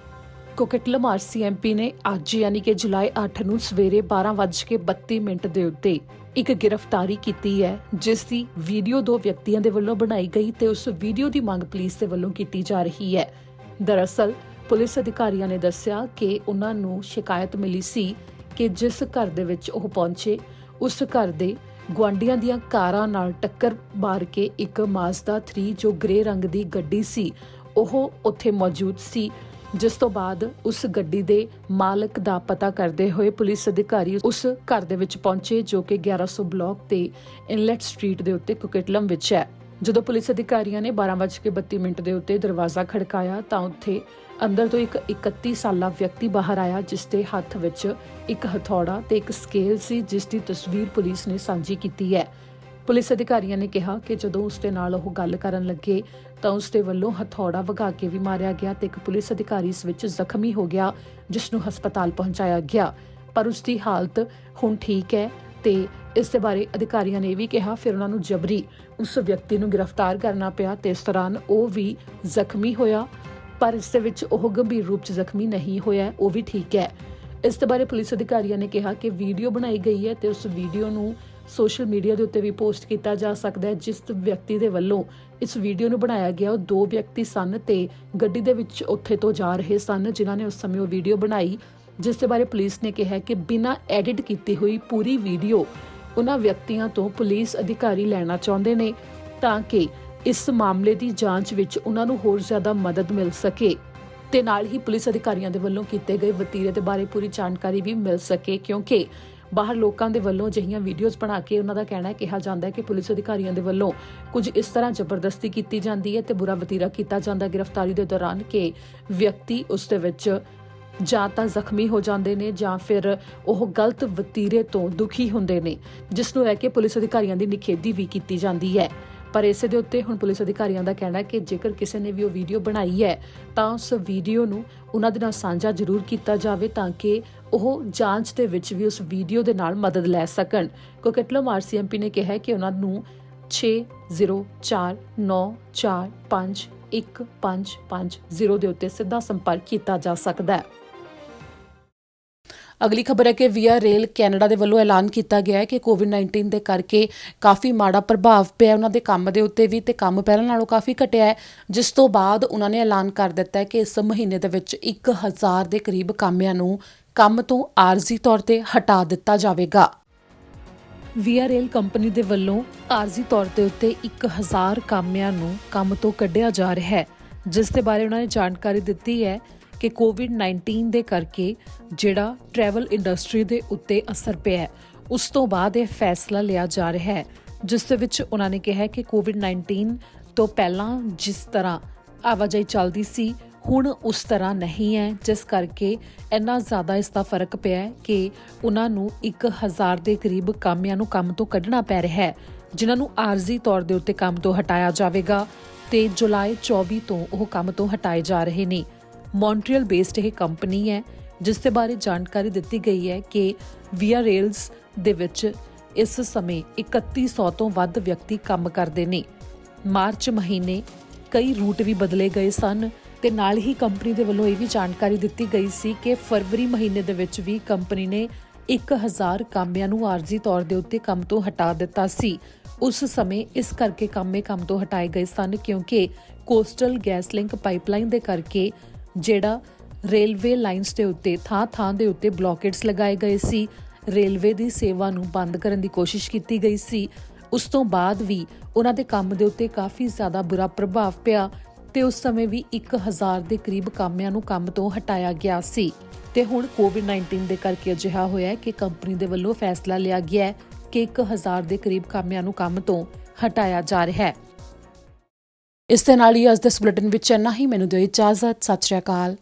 ਕੋਕਟਲਮ RCMP ਨੇ ਅੱਜ ਯਾਨੀ ਕਿ ਜੁਲਾਈ 8 ਨੂੰ ਸਵੇਰੇ 12:32 ਦੇ ਉੱਤੇ ਇੱਕ ਗ੍ਰਿਫਤਾਰੀ ਕੀਤੀ ਹੈ, ਜਿਸ ਦੀ ਵੀਡੀਓ ਦੋ ਵਿਅਕਤੀਆਂ ਦੇ ਵੱਲੋਂ ਬਣਾਈ ਗਈ ਤੇ ਉਸ ਵੀਡੀਓ ਦੀ ਮੰਗ ਪੁਲਿਸ ਦੇ ਵੱਲੋਂ ਕੀਤੀ ਜਾ ਰਹੀ ਹੈ। ਦਰਅਸਲ ਪੁਲਿਸ ਅਧਿਕਾਰੀਆਂ ਨੇ ਦੱਸਿਆ ਕਿ ਉਹਨਾਂ ਨੂੰ ਸ਼ਿਕਾਇਤ ਮਿਲੀ ਸੀ ਕਿ ਜਿਸ ਘਰ ਦੇ ਵਿੱਚ ਉਹ ਪਹੁੰਚੇ ਉਸ ਘਰ ਦੇ ਗੁਆਂਢੀਆਂ ਦੀਆਂ ਕਾਰਾਂ ਨਾਲ ਟੱਕਰ ਮਾਰ ਕੇ ਇੱਕ ਮਾਜ਼ਦਾ 3 ਜੋ ਗ੍ਰੇ ਰੰਗ ਦੀ ਗੱਡੀ ਸੀ ਉਹ ਉੱਥੇ ਮੌਜੂਦ ਸੀ, ਜਿਸ ਤੋਂ ਬਾਅਦ ਉਸ ਗੱਡੀ ਦੇ ਮਾਲਕ ਦਾ ਪਤਾ ਕਰਦੇ ਹੋਏ ਪੁਲਿਸ ਅਧਿਕਾਰੀ ਉਸ ਘਰ ਦੇ ਵਿੱਚ ਪਹੁੰਚੇ, ਜੋ ਕਿ 1100 ਬਲਾਕ ਤੇ ਇਨਲੈਟ ਸਟਰੀਟ ਦੇ ਉੱਤੇ ਕੋਕਟਲਮ ਵਿੱਚ ਹੈ। ਜਦੋਂ ਪੁਲਿਸ ਅਧਿਕਾਰੀਆਂ ਨੇ 12:32 ਦੇ ਉੱਤੇ ਦਰਵਾਜ਼ਾ ਖੜਕਾਇਆ ਤਾਂ ਉੱਥੇ ਅੰਦਰ ਤੋਂ ਇੱਕ 31 ਸਾਲਾ ਵਿਅਕਤੀ ਬਾਹਰ ਆਇਆ, ਜਿਸ ਦੇ ਹੱਥ ਵਿੱਚ ਇੱਕ ਹਥੌੜਾ ਤੇ ਇੱਕ ਸਕੇਲ ਸੀ, ਜਿਸ ਦੀ ਤਸਵੀਰ ਪੁਲਿਸ ਨੇ ਸਾਂਝੀ ਕੀਤੀ ਹੈ। ਪੁਲਿਸ ਅਧਿਕਾਰੀਆਂ ਨੇ ਕਿਹਾ ਕਿ ਜਦੋਂ ਉਸ ਦੇ ਨਾਲ ਉਹ ਗੱਲ ਕਰਨ ਲੱਗੇ ਤਾਂ ਉਸ ਦੇ ਵੱਲੋਂ ਹਥੌੜਾ ਵਗਾ ਕੇ ਵੀ ਮਾਰਿਆ ਗਿਆ ਤੇ ਇੱਕ ਪੁਲਿਸ ਅਧਿਕਾਰੀ ਇਸ ਵਿੱਚ ਜ਼ਖਮੀ ਹੋ ਗਿਆ, ਜਿਸ ਨੂੰ ਹਸਪਤਾਲ ਪਹੁੰਚਾਇਆ ਗਿਆ, ਪਰ ਉਸ ਦੀ ਹਾਲਤ ਹੁਣ ਠੀਕ ਹੈ। ਤੇ ਇਸ ਦੇ ਬਾਰੇ ਅਧਿਕਾਰੀਆਂ ਨੇ ਵੀ ਕਿਹਾ ਫਿਰ ਉਹਨਾਂ ਨੂੰ ਜਬਰੀ ਉਸ ਵਿਅਕਤੀ ਨੂੰ ਗ੍ਰਿਫਤਾਰ ਕਰਨਾ ਪਿਆ ਤੇ ਇਸ ਦੌਰਾਨ ਉਹ ਵੀ ਜ਼ਖਮੀ ਹੋਇਆ, ਪਰ ਇਸ ਦੇ ਵਿੱਚ ਉਹ ਗੰਭੀਰ ਰੂਪ 'ਚ ਜ਼ਖਮੀ ਨਹੀਂ ਹੋਇਆ, ਉਹ ਵੀ ਠੀਕ ਹੈ। ਇਸ ਦੇ ਬਾਰੇ ਪੁਲਿਸ ਅਧਿਕਾਰੀਆਂ ਨੇ ਕਿਹਾ ਕਿ ਵੀਡੀਓ ਬਣਾਈ ਗਈ ਹੈ ਤੇ ਉਸ ਵੀਡੀਓ ਨੂੰ ਸੋਸ਼ਲ ਮੀਡੀਆ ਦੇ ਉੱਤੇ ਵੀ ਪੋਸਟ ਕੀਤਾ ਜਾ ਸਕਦਾ ਹੈ। ਜਿਸ ਵਿਅਕਤੀ ਦੇ ਵੱਲੋਂ ਇਸ ਵੀਡੀਓ ਨੂੰ ਬਣਾਇਆ ਗਿਆ ਉਹ ਦੋ ਵਿਅਕਤੀ ਸਨ ਤੇ ਗੱਡੀ ਦੇ ਵਿੱਚ ਉੱਥੇ ਤੋਂ ਜਾ ਰਹੇ ਸਨ, ਜਿਨ੍ਹਾਂ ਨੇ ਉਸ ਸਮੇਂ ਉਹ ਵੀਡੀਓ ਬਣਾਈ, ਜਿਸ ਦੇ ਬਾਰੇ ਪੁਲਿਸ ਨੇ ਕਿਹਾ ਕਿ ਬਿਨਾਂ ਐਡਿਟ ਕੀਤੀ ਹੋਈ ਪੂਰੀ ਵੀਡੀਓ ਉਹਨਾਂ ਵਿਅਕਤੀਆਂ ਤੋਂ ਪੁਲਿਸ ਅਧਿਕਾਰੀ ਲੈਣਾ ਚਾਹੁੰਦੇ ਨੇ ਤਾਂ ਕਿ ਇਸ ਮਾਮਲੇ ਦੀ ਜਾਂਚ ਵਿੱਚ ਉਹਨਾਂ ਨੂੰ ਹੋਰ ਜ਼ਿਆਦਾ ਮਦਦ ਮਿਲ ਸਕੇ ਤੇ ਨਾਲ ਹੀ ਪੁਲਿਸ ਅਧਿਕਾਰੀਆਂ ਦੇ ਵੱਲੋਂ ਕੀਤੇ ਗਏ ਵਤੀਰੇ ਦੇ ਬਾਰੇ ਪੂਰੀ ਜਾਣਕਾਰੀ ਵੀ ਮਿਲ ਸਕੇ, ਕਿਉਂਕਿ ਬਾਹਰ ਲੋਕਾਂ ਦੇ ਵੱਲੋਂ ਅਜਿਹੀਆਂ ਵੀਡੀਓਜ਼ ਬਣਾ ਕੇ ਉਹਨਾਂ ਦਾ ਕਹਿਣਾ ਕਿਹਾ ਜਾਂਦਾ ਹੈ ਕਿ ਪੁਲਿਸ ਅਧਿਕਾਰੀਆਂ ਦੇ ਵੱਲੋਂ ਕੁਝ ਇਸ ਤਰ੍ਹਾਂ ਜ਼ਬਰਦਸਤੀ ਕੀਤੀ ਜਾਂਦੀ ਹੈ ਤੇ ਬੁਰਾ ਵਤੀਰਾ ਕੀਤਾ ਜਾਂਦਾ ਗ੍ਰਿਫਤਾਰੀ ਦੇ ਦੌਰਾਨ ਕਿ ਵਿਅਕਤੀ ਉਸ ਦੇ ਵਿੱਚ ਜਾਂ ਤਾਂ ਜ਼ਖਮੀ ਹੋ ਜਾਂਦੇ ਨੇ ਜਾਂ ਫਿਰ ਉਹ ਗਲਤ ਵਤੀਰੇ ਤੋਂ ਦੁਖੀ ਹੁੰਦੇ ਨੇ, ਜਿਸ ਨੂੰ ਲੈ ਕੇ ਪੁਲਿਸ ਅਧਿਕਾਰੀਆਂ ਦੀ ਨਿਖੇਧੀ ਵੀ ਕੀਤੀ ਜਾਂਦੀ ਹੈ। ਪਰ ਇਸੇ ਦੇ ਉੱਤੇ ਹੁਣ ਪੁਲਿਸ ਅਧਿਕਾਰੀਆਂ ਦਾ ਕਹਿਣਾ ਹੈ ਕਿ ਜੇਕਰ ਕਿਸੇ ਨੇ ਵੀ ਉਹ ਵੀਡੀਓ ਬਣਾਈ ਹੈ ਤਾਂ ਉਸ ਵੀਡੀਓ ਨੂੰ ਉਹਨਾਂ ਦੇ ਨਾਲ ਸਾਂਝਾ ਜ਼ਰੂਰ ਕੀਤਾ ਜਾਵੇ ਤਾਂ ਕਿ ਉਹ ਜਾਂਚ ਦੇ ਵਿੱਚ ਵੀ ਉਸ ਵੀਡੀਓ ਦੇ ਨਾਲ ਮਦਦ ਲੈ ਸਕਣ। ਕੋਕਟਲਮ RCMP ਨੇ ਕਿਹਾ ਕਿ ਉਹਨਾਂ ਨੂੰ 6049451550 ਦੇ ਉੱਤੇ ਸਿੱਧਾ ਸੰਪਰਕ ਕੀਤਾ ਜਾ ਸਕਦਾ ਹੈ। ਅਗਲੀ ਖਬਰ ਹੈ ਕਿ ਵੀਆ ਰੇਲ ਕੈਨੇਡਾ ਦੇ ਵੱਲੋਂ ਐਲਾਨ ਕੀਤਾ ਗਿਆ ਹੈ ਕਿ ਕੋਵਿਡ-19 ਦੇ ਕਰਕੇ ਕਾਫੀ ਮਾੜਾ ਪ੍ਰਭਾਵ ਪਿਆ ਉਹਨਾਂ ਦੇ ਕੰਮ ਦੇ ਉੱਤੇ ਵੀ ਤੇ ਕੰਮ ਪਹਿਲਾਂ ਨਾਲੋਂ ਕਾਫੀ ਘਟਿਆ ਹੈ, ਜਿਸ ਤੋਂ ਬਾਅਦ ਉਹਨਾਂ ਨੇ ਐਲਾਨ ਕਰ ਦਿੱਤਾ ਹੈ ਕਿ ਇਸ ਮਹੀਨੇ ਦੇ ਵਿੱਚ 1000 ਦੇ ਕਰੀਬ ਕਾਮਿਆਂ ਨੂੰ ਕੰਮ ਤੋਂ ਆਰਜ਼ੀ ਤੌਰ ਤੇ ਹਟਾ ਦਿੱਤਾ ਜਾਵੇਗਾ। ਵੀਆ ਰੇਲ ਕੰਪਨੀ ਦੇ ਵੱਲੋਂ ਆਰਜ਼ੀ ਤੌਰ ਤੇ ਉੱਤੇ 1000 ਕਾਮਿਆਂ ਨੂੰ ਕੰਮ ਤੋਂ ਕੱਢਿਆ ਜਾ ਰਿਹਾ ਹੈ, ਜਿਸ ਦੇ ਬਾਰੇ ਉਹਨਾਂ ਨੇ ਜਾਣਕਾਰੀ ਦਿੱਤੀ ਹੈ ਕਿ ਕੋਵਿਡ-19 ਦੇ ਕਰਕੇ ਜਿਹੜਾ ਟਰੈਵਲ ਇੰਡਸਟਰੀ ਦੇ ਉੱਤੇ ਅਸਰ ਪਿਆ ਹੈ ਉਸ ਤੋਂ ਬਾਅਦ ਇਹ ਫੈਸਲਾ ਲਿਆ ਜਾ ਰਿਹਾ ਹੈ, ਜਿਸ ਦੇ ਵਿੱਚ ਉਹਨਾਂ ਨੇ ਕਿਹਾ ਕਿ ਕੋਵਿਡ-19 ਤੋਂ ਪਹਿਲਾਂ ਜਿਸ ਤਰ੍ਹਾਂ ਆਵਾਜਾਈ ਚੱਲਦੀ ਸੀ ਹੁਣ ਉਸ ਤਰ੍ਹਾਂ ਨਹੀਂ ਹੈ, ਜਿਸ ਕਰਕੇ ਇੰਨਾ ਜ਼ਿਆਦਾ ਇਸ ਦਾ ਫਰਕ ਪਿਆ ਹੈ ਕਿ ਉਹਨਾਂ ਨੂੰ 1000 ਦੇ ਕਰੀਬ ਕਾਮਿਆਂ ਨੂੰ ਕੰਮ ਤੋਂ ਕੱਢਣਾ ਪੈ ਰਿਹਾ ਹੈ, ਜਿਨ੍ਹਾਂ ਨੂੰ ਆਰਜ਼ੀ ਤੌਰ ਦੇ ਉੱਤੇ ਕੰਮ ਤੋਂ ਹਟਾਇਆ ਜਾਵੇਗਾ ਤੇ ਜੁਲਾਈ 24 ਤੋਂ ਉਹ ਕੰਮ ਤੋਂ ਹਟਾਏ ਜਾ ਰਹੇ ਨੇ। ਮੌਂਟਰੀਅਲ ਬੇਸਡ ਇਹ ਕੰਪਨੀ ਹੈ ਜਿਸ ਦੇ ਬਾਰੇ ਜਾਣਕਾਰੀ ਦਿੱਤੀ ਗਈ ਹੈ ਕਿ ਵੀਆ ਰੇਲਸ ਦੇ ਵਿੱਚ ਇਸ ਸਮੇਂ 3100 ਤੋਂ ਵੱਧ ਵਿਅਕਤੀ ਕੰਮ ਕਰਦੇ ਨੇ। ਮਾਰਚ ਮਹੀਨੇ ਕਈ ਰੂਟ ਵੀ ਬਦਲੇ ਗਏ ਸਨ ਤੇ ਨਾਲ ਹੀ ਕੰਪਨੀ ਦੇ ਵੱਲੋਂ ਇਹ ਵੀ ਜਾਣਕਾਰੀ ਦਿੱਤੀ ਗਈ ਸੀ ਕਿ ਫਰਵਰੀ ਮਹੀਨੇ ਦੇ ਵਿੱਚ ਵੀ ਕੰਪਨੀ ਨੇ 1000 ਕਾਮਿਆਂ ਨੂੰ ਆਰਜ਼ੀ ਤੌਰ ਦੇ ਉੱਤੇ ਕੰਮ ਤੋਂ ਹਟਾ ਦਿੱਤਾ ਸੀ। ਉਸ ਸਮੇਂ ਇਸ ਕਰਕੇ ਕੰਮ ਤੋਂ ਹਟਾਏ ਗਏ ਸਨ ਕਿਉਂਕਿ ਕੋਸਟਲ ਗੈਸ ਲਿੰਕ ਪਾਈਪਲਾਈਨ ਦੇ ਕਰਕੇ ਜਿਹੜਾ ਰੇਲਵੇ ਲਾਈਨਸ ਦੇ ਉੱਤੇ ਥਾਂ ਦੇ ਉੱਤੇ ਬਲੌਕੇਟਸ ਲਗਾਏ ਗਏ ਸੀ। ਰੇਲਵੇ ਦੀ ਸੇਵਾ ਨੂੰ ਬੰਦ ਕਰਨ ਦੀ ਕੋਸ਼ਿਸ਼ ਕੀਤੀ ਗਈ ਸੀ। ਉਸ ਤੋਂ ਬਾਅਦ ਵੀ ਉਹਨਾਂ ਦੇ ਕੰਮ ਦੇ ਉੱਤੇ ਕਾਫੀ ਜ਼ਿਆਦਾ ਬੁਰਾ ਪ੍ਰਭਾਵ ਪਿਆ ਤੇ ਉਸ ਸਮੇਂ ਵੀ 1000 ਦੇ ਕਰੀਬ ਕਾਮਿਆਂ ਨੂੰ ਕੰਮ ਤੋਂ ਹਟਾਇਆ ਗਿਆ ਸੀ ਤੇ ਹੁਣ ਕੋਵਿਡ-19 ਦੇ ਕਰਕੇ ਅਜਿਹਾ ਹੋਇਆ ਕਿ ਕੰਪਨੀ ਦੇ ਵੱਲੋਂ ਫੈਸਲਾ ਲਿਆ ਗਿਆ ਹੈ ਕਿ 1000 ਦੇ ਕਰੀਬ ਕਾਮਿਆਂ ਨੂੰ ਕੰਮ ਤੋਂ ਹਟਾਇਆ ਜਾ ਰਿਹਾ ਹੈ। ਇਸ ਦੇ ਨਾਲ ਹੀ ਅੱਜ ਦੇ ਬੁਲੇਟਿਨ ਵਿੱਚ ਇੰਨਾ ਹੀ। ਮੈਨੂੰ ਦਿਓ ਇਜਾਜ਼ਤ। ਸਤਿ ਸ਼੍ਰੀ ਅਕਾਲ।